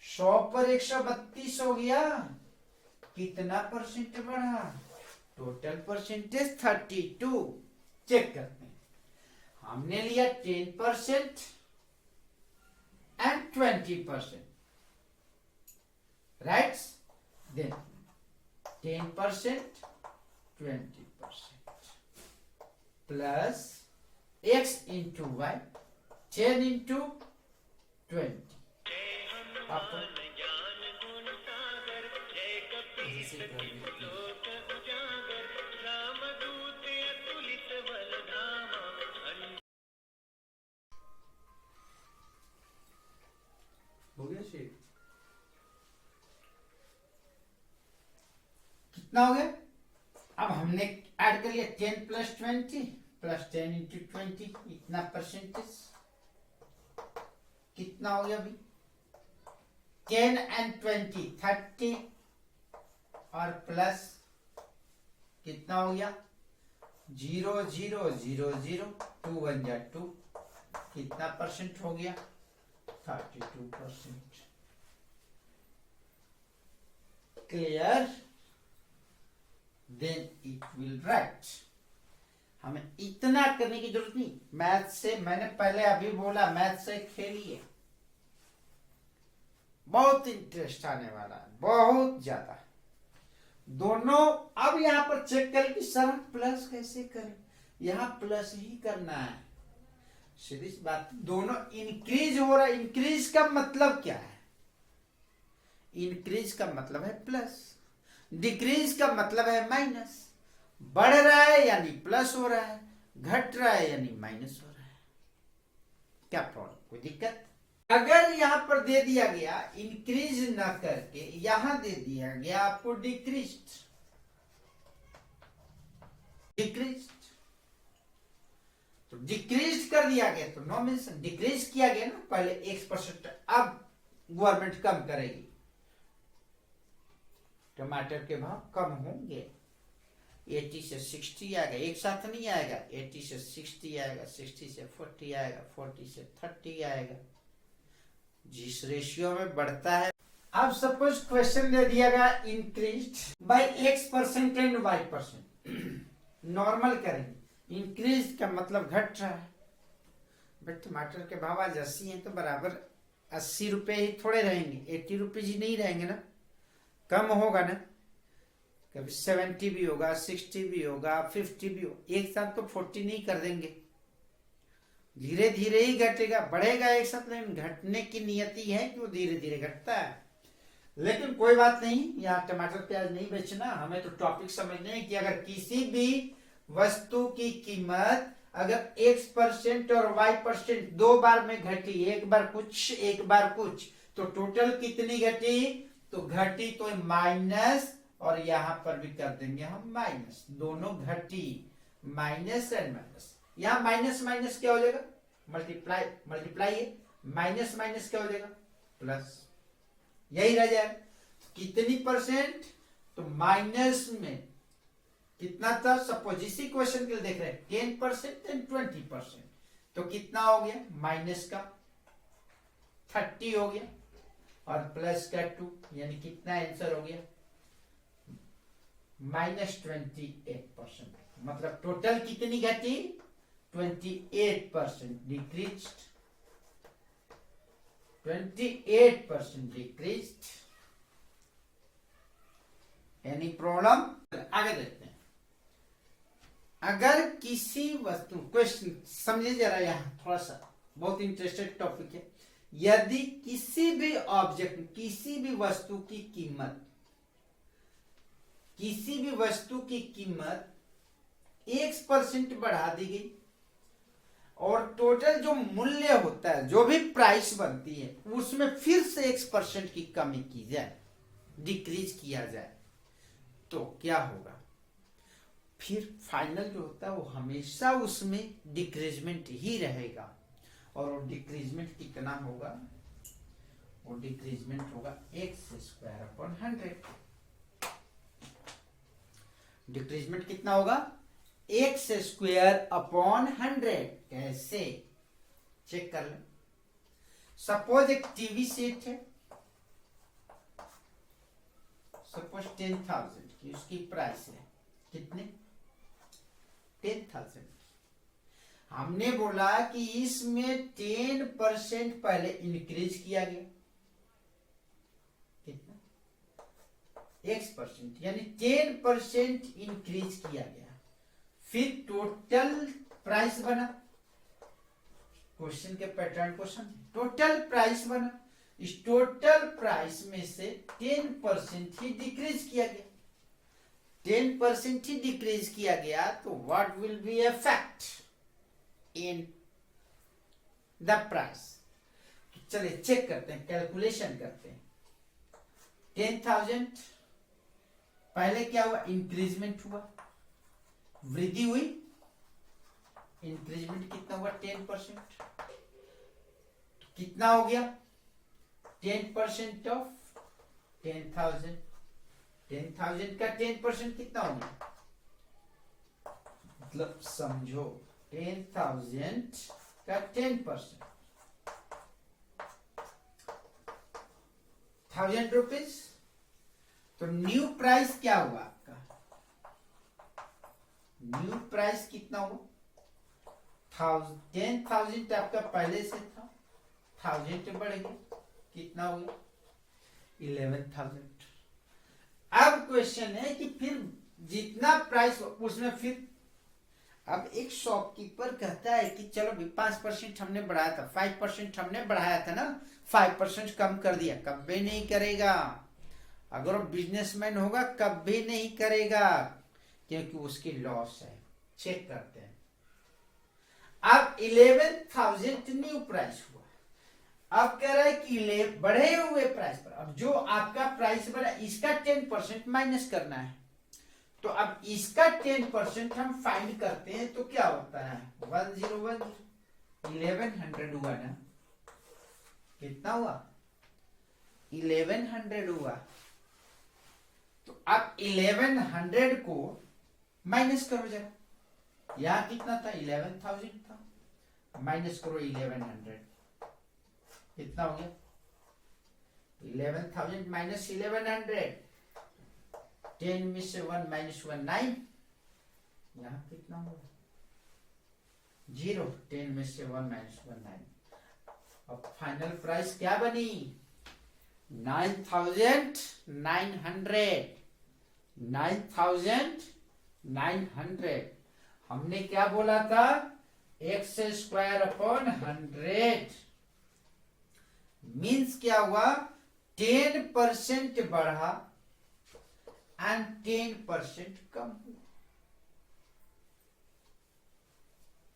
100 पर 132 हो गया, कितना परसेंट बढ़ा? Total percentage 32। चेक करते हैं, हमने लिया 10% and 20%, right? Then 10%, 20% plus x into Y, 10 into 20 हो गया शेख। कितना हो गया? अब हमने ऐड कर लिया 10 प्लस 20 प्लस 10 इंटू 20, इतना परसेंटेज। कितना हो गया अभी? 10 एंड 20 30 और प्लस कितना हो गया? 0 0 0 0, 2 1 जा 2, कितना परसेंट हो गया? 32%। Clear? Then it will right. हमें इतना करने की जरूरत नहीं। मैथ से मैंने पहले अभी बोला, मैथ से खेलिए, बहुत इंटरेस्ट आने वाला है, बहुत ज्यादा। दोनों अब यहां पर चेक करें कि सर हम प्लस कैसे करें। यहां प्लस ही करना है, सीधी बात। दोनों इंक्रीज हो रहा है। इंक्रीज का मतलब क्या है? इंक्रीज का मतलब है प्लस, डिक्रीज का मतलब है माइनस। बढ़ रहा है यानी प्लस हो रहा है, घट रहा है यानी माइनस हो रहा है। क्या प्रॉब्लम? कोई दिक्कत? अगर यहां पर दे दिया गया इंक्रीज ना करके, यहां दे दिया गया आपको डिक्रीज, डिक्रीज तो डिक्रीज कर दिया गया तो नो मेंशन। डिक्रीज किया गया ना पहले X%, अब गवर्नमेंट कम करेगी, टमाटर के भाव कम होंगे। 80 से 60 आएगा, एक साथ नहीं आएगा। 80 से 60 आएगा, 60 से 40 आएगा, 40 से 30 आएगा, जिस रेशियो में बढ़ता है। अब सपोज क्वेश्चन दे दिया गया increase by X% and Y%, normal करेंगे। इंक्रीज का मतलब घट रहा है। बट टमाटर के भाव आज 80 हैं तो बराबर 80 रुपए ही थोड़े रहेंगे, 80 रुपीज ही नहीं रहेंगे ना, कम होगा ना। कभी 70 भी होगा, 60 भी होगा, 50 भी होगा, एक साथ तो 40 नहीं कर देंगे, धीरे धीरे ही घटेगा। बढ़ेगा एक साथ, लेकिन घटने की नियति है कि वो धीरे धीरे घटता है। लेकिन कोई बात नहीं, यहाँ टमाटर प्याज नहीं बेचना, हमें तो टॉपिक समझने है कि अगर किसी भी वस्तु की कीमत अगर X% और Y% दो बार में घटी, एक बार कुछ एक बार कुछ, तो टोटल कितनी घटी? तो घटी तो माइनस, और यहां पर भी कर देंगे हम माइनस, दोनों घटी, माइनस एंड माइनस। यहां माइनस माइनस क्या हो जाएगा? मल्टीप्लाई, मल्टीप्लाई है, माइनस माइनस क्या हो जाएगा? प्लस, यही रह जाएगा। कितनी परसेंट? तो माइनस में कितना था? सपोज इसी क्वेश्चन के लिए देख रहे हैं 10% एंड 20%, तो कितना हो गया? माइनस का 30 हो गया और प्लस का 2, यानी कितना आंसर हो गया? -28%। मतलब टोटल कितनी घटी? 28% डिक्रीज, 28% डिक्रीज। Any problem? आगे देखते हैं। अगर किसी वस्तु, क्वेश्चन समझिए जरा, यहां थोड़ा सा बहुत इंटरेस्टेड टॉपिक है। यदि किसी भी ऑब्जेक्ट, किसी भी वस्तु की कीमत, किसी भी वस्तु की कीमत X% बढ़ा दी गई और टोटल जो मूल्य होता है, जो भी प्राइस बनती है, उसमें फिर से X% की कमी की जाए, डिक्रीज किया जाए, तो क्या होगा? फिर फाइनल जो होता है वो हमेशा उसमें डिक्रीजमेंट ही रहेगा। और वो डिक्रीजमेंट कितना होगा? वो डिक्रीजमेंट होगा X²/100। डिक्रीजमेंट कितना होगा? X²/100। कैसे? चेक कर लें। सपोज एक टीवी सेट है, सपोज 10,000 की उसकी प्राइस है, कितने? 10,000। हमने बोला कि इसमें 10% पहले इंक्रीज किया गया, कितना? X%, यानी 10% इंक्रीज किया गया, फिर टोटल प्राइस बना। क्वेश्चन के पैटर्न को समझे, टोटल प्राइस बना, इस टोटल प्राइस में से 10% ही डिक्रीज किया गया, 10% ही डिक्रीज किया गया, तो what will be effect in the price? चलिए चेक करते हैं, कैलकुलेशन करते हैं। 10,000 पहले क्या हुआ? इंक्रीजमेंट हुआ, वृद्धि हुई। इंक्रीजमेंट कितना हुआ? 10%। तो कितना हो गया? 10% ऑफ 10,000। 10,000 का 10% कितना हो गया? मतलब समझो, 10,000 का 10%, 1,000 रुपीज। तो न्यू प्राइस क्या हुआ आपका? न्यू प्राइस कितना हुआ? 10,000 आपका पहले से था, 1,000 बढ़ गया, कितना हो गया? 11,000। अब क्वेश्चन है कि फिर जितना प्राइस उसमें फिर, अब एक शॉपकीपर कहता है कि चलो भी 5% हमने बढ़ाया था, 5% हमने बढ़ाया था ना, 5% कम कर दिया। कभी नहीं करेगा, अगर वो बिजनेसमैन होगा कभी नहीं करेगा, क्योंकि उसकी लॉस है। चेक करते हैं। अब 11,000 न्यू प्राइस हुआ, अब कह रहा है कि बढ़े हुए प्राइस पर अब जो आपका प्राइस बढ़ा इसका 10% माइनस करना है। तो अब इसका 10% हम फाइंड करते हैं, तो क्या होता है? 1010, 1100 हुआ ना, कितना हुआ? 1100 हुआ। तो अब 1100 को माइनस करो जरा, यहां कितना था? 11,000 था, माइनस करो 1100, कितना हो गया? 11,000 माइनस 1100, 10 में से 1 माइनस 1 9, यहां कितना होगा? 0। 10 में से 1 माइनस 1 9। अब फाइनल प्राइस क्या बनी? 9,900। 9,900। हमने क्या बोला था? x² / 100 मीन्स क्या हुआ? 10% बढ़ा एंड 10% कम हुआ।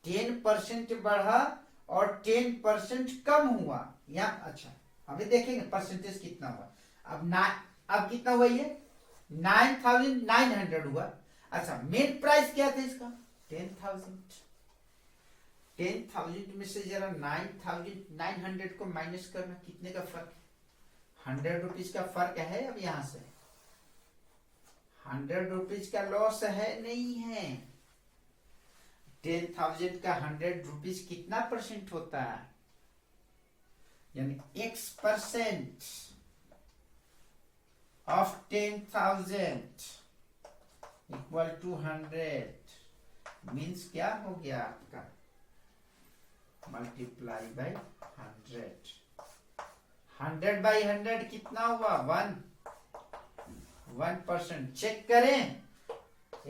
10% बढ़ा और 10% कम हुआ। या अच्छा, अभी देखेंगे परसेंटेज कितना हुआ। अब कितना हुआ? ये 9,900 हुआ। अच्छा, मेन प्राइस क्या था इसका? 10,000। 10,000 में से जरा 9,900 को माइनस करना, कितने का फर्क है? 100 रुपीज का फर्क है। अब यहां से 100 रुपीज का लॉस है, नहीं है। 10,000 का 100 रुपीज कितना परसेंट होता है? यानी x% of 10,000 equal to 100 means क्या हो गया आपका? Multiply by 100। 100 बाई 100 कितना हुआ? 1%। चेक करें,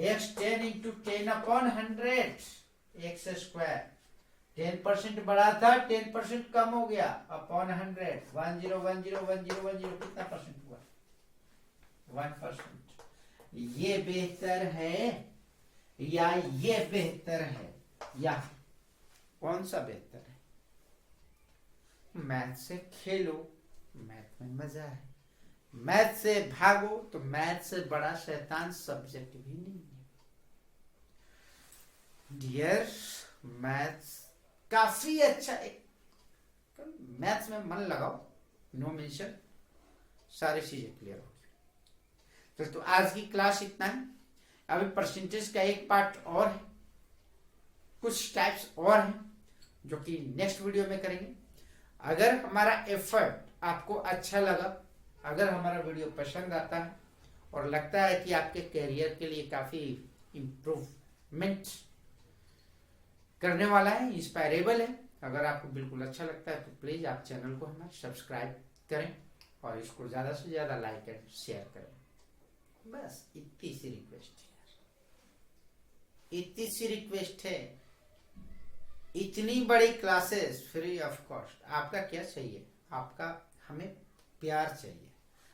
x10 इंटू 10/100 x²। 10% बढ़ा था, 10% कम हो गया, अपॉन 100। 10 10 10 10 कितना परसेंट हुआ? 1%। ये बेहतर है या ये बेहतर है, या कौन सा बेहतर है? मैथ से खेलो, मैथ में मजा है। मैथ से भागो तो मैथ से बड़ा शैतान सब्जेक्ट भी नहीं है। डियर, मैथ्स काफी अच्छा है। मैथ्स में मन लगाओ, नो मेंशन, सारी चीजें क्लियर होगी। तो आज की क्लास इतना है। अभी परसेंटेज का एक पार्ट और है, कुछ टाइप्स और हैं जो कि नेक्स्ट वीडियो में करेंगे। अगर हमारा एफर्ट आपको अच्छा लगा, अगर हमारा वीडियो पसंद आता है और लगता है कि आपके कैरियर के लिए काफी इम्प्रूवमेंट करने वाला है, इंस्पायरेबल है। अगर आपको बिल्कुल अच्छा लगता है तो प्लीज आप चैनल को हमारे सब्सक्राइब करें और इसको ज्यादा से ज्यादा लाइक एंड शेयर करें। बस इतनी सी रिक्वेस्ट है यार, इतनी सी रिक्वेस्ट है। इतनी बड़ी क्लासेस फ्री ऑफ कॉस्ट। आपका क्या चाहिए? आपका हमें प्यार चाहिए,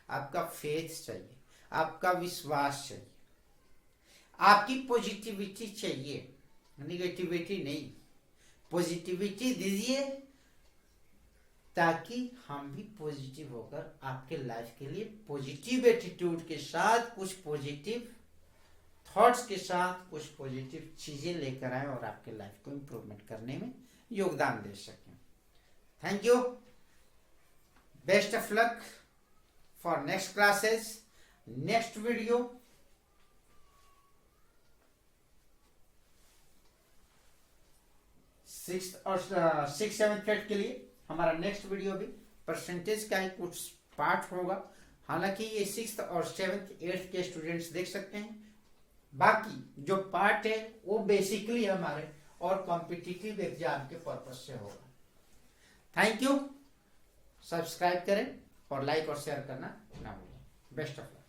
आपका फेथ चाहिए, आपका विश्वास चाहिए, आपकी पॉजिटिविटी चाहिए, निगेटिविटी नहीं। पॉजिटिविटी दीजिए ताकि हम भी पॉजिटिव होकर आपके लाइफ के लिए पॉजिटिव एटीट्यूड के साथ, कुछ पॉजिटिव थॉट्स के साथ कुछ पॉजिटिव चीजें लेकर आए और आपके लाइफ को इंप्रूवमेंट करने में योगदान दे सकें। Thank you, best of luck for next classes, next video. Six seventh eight के लिए हमारा नेक्स्ट वीडियो भी परसेंटेज का ही कुछ पार्ट होगा। हालांकि ये 6th और 7th 8th के स्टूडेंट्स देख सकते हैं। बाकी जो पार्ट है वो बेसिकली हमारे और कॉम्पिटिटिव एग्जाम के पर्पज से होगा। थैंक यू, सब्सक्राइब करें और लाइक और शेयर करना ना भूलें। Best of luck.